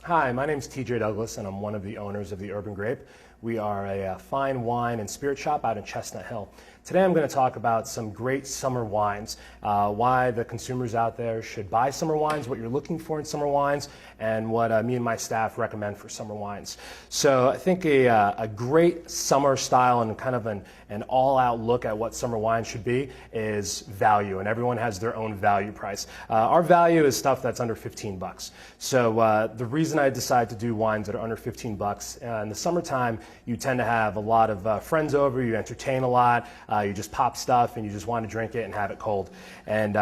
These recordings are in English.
Hi, my name is TJ Douglas, and I'm one of the owners of the Urban Grape. We are a fine wine and spirit shop out in Chestnut Hill. Today I'm going to talk about some great summer wines, why the consumers out there should buy summer wines, what you're looking for in summer wines, and what me and my staff recommend for summer wines. So I think a great summer style and kind of an all-out look at what summer wine should be is value, and everyone has their own value price. Our value is stuff that's under 15 bucks. So the reason I decided to do wines that are under 15 bucks, in the summertime, you tend to have a lot of friends over, you entertain a lot, you just pop stuff and you just want to drink it and have it cold. And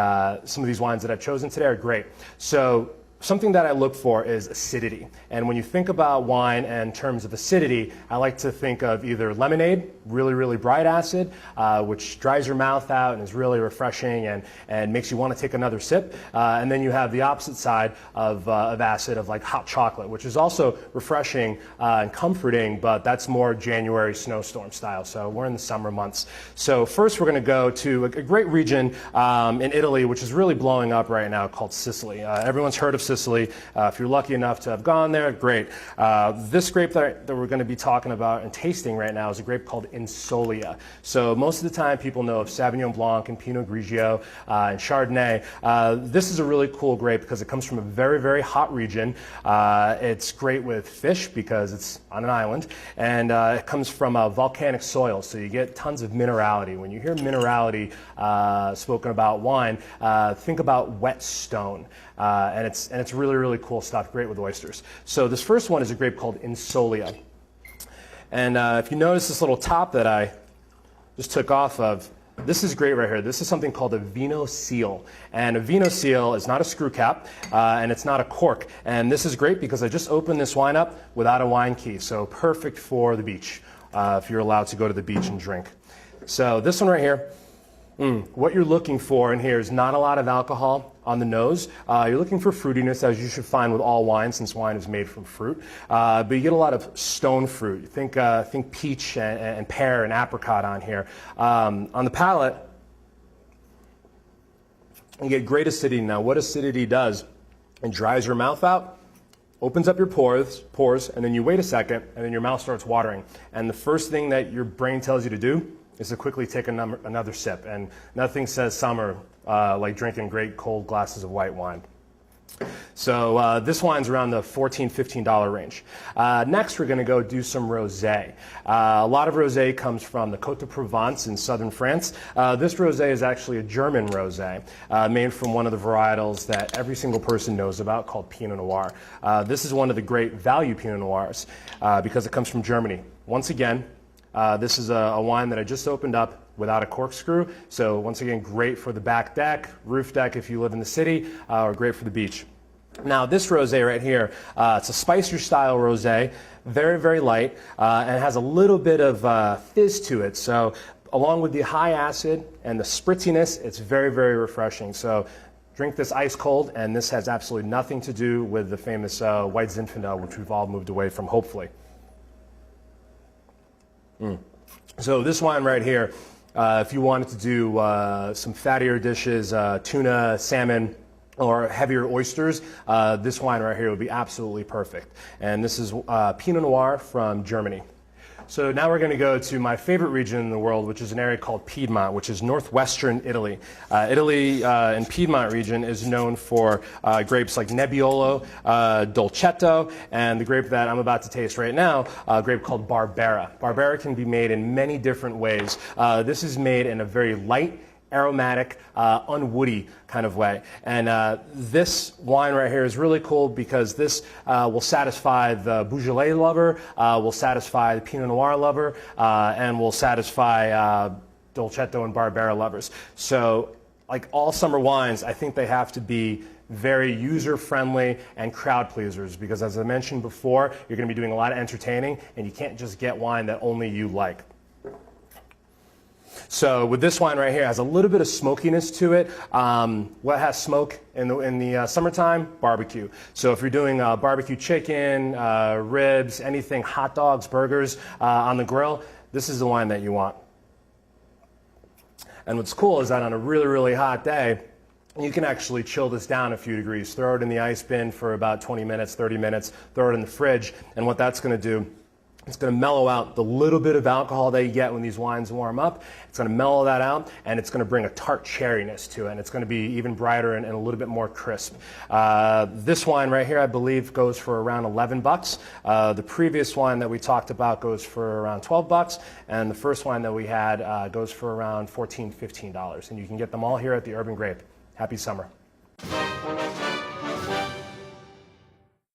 some of these wines that I've chosen today are great. So something that I look for is acidity. And when you think about wine in terms of acidity, I like to think of either lemonade, really, really bright acid, which dries your mouth out and is really refreshing and makes you want to take another sip. And then you have the opposite side of acid, of like hot chocolate, which is also refreshing and comforting, but that's more January snowstorm style. So we're in the summer months. So first we're going to go to a great region in Italy, which is really blowing up right now, called Sicily. Everyone's heard of Sicily. If you're lucky enough to have gone there, great. This grape that we're going to be talking about and tasting right now is a grape called Insolia. So most of the time people know of Sauvignon Blanc and Pinot Grigio and Chardonnay. This is a really cool grape because it comes from a very, very hot region. It's great with fish because it's on an island, and it comes from volcanic soil, so you get tons of minerality. When you hear minerality spoken about wine, think about wet stone. And it's really, really cool stuff, great with oysters. So this first one is a grape called Insolia. And if you notice this little top that I just took off of, this is great right here. This is something called a vino seal. And a vino seal is not a screw cap, and it's not a cork. And this is great because I just opened this wine up without a wine key. So perfect for the beach, if you're allowed to go to the beach and drink. So this one right here, what you're looking for in here is not a lot of alcohol on the nose. You're looking for fruitiness, as you should find with all wine, since wine is made from fruit. But you get a lot of stone fruit. Think peach and pear and apricot on here. On the palate, you get great acidity. Now, what acidity does, it dries your mouth out, opens up your pores, and then you wait a second, and then your mouth starts watering. And the first thing that your brain tells you to do is to quickly take another sip. And nothing says summer like drinking great cold glasses of white wine. So this wine's around the $14, $15 range. Next, we're going to go do some rosé. A lot of rosé comes from the Côte de Provence in southern France. This rosé is actually a German rosé made from one of the varietals that every single person knows about, called Pinot Noir. This is one of the great value Pinot Noirs because it comes from Germany. Once again, this is a wine that I just opened up without a corkscrew. So once again, great for the back deck, roof deck if you live in the city, or great for the beach. Now this rosé right here, it's a spicier style rosé, very, very light, and has a little bit of fizz to it. So along with the high acid and the spritziness, it's very, very refreshing. So drink this ice cold, and this has absolutely nothing to do with the famous white Zinfandel, which we've all moved away from, hopefully. So this wine right here, if you wanted to do some fattier dishes, tuna, salmon, or heavier oysters, this wine right here would be absolutely perfect. And this is Pinot Noir from Germany. So now we're going to go to my favorite region in the world, which is an area called Piedmont, which is northwestern Italy. Italy in Piedmont region is known for grapes like Nebbiolo, Dolcetto, and the grape that I'm about to taste right now, a grape called Barbera. Barbera can be made in many different ways. This is made in a very light, aromatic, unwoody kind of way. And this wine right here is really cool because this will satisfy the Beaujolais lover, will satisfy the Pinot Noir lover, and will satisfy Dolcetto and Barbera lovers. So like all summer wines, I think they have to be very user-friendly and crowd pleasers because, as I mentioned before, you're going to be doing a lot of entertaining, and you can't just get wine that only you like. So with this wine right here, it has a little bit of smokiness to it. What has smoke in the summertime? Barbecue. So if you're doing barbecue chicken, ribs, anything, hot dogs, burgers on the grill, this is the wine that you want. And what's cool is that on a really, really hot day, You can actually chill this down a few degrees. Throw it in the ice bin for about 20 minutes, 30 minutes, throw it in the fridge, and what that's going to do, it's going to mellow out the little bit of alcohol that you get when these wines warm up. It's going to mellow that out, and it's going to bring a tart cherryness to it, and it's going to be even brighter and a little bit more crisp. This wine right here, I believe, goes for around 11 bucks. The previous wine that we talked about goes for around 12 bucks, and the first wine that we had goes for around $14, $15. And you can get them all here at the Urban Grape. Happy summer.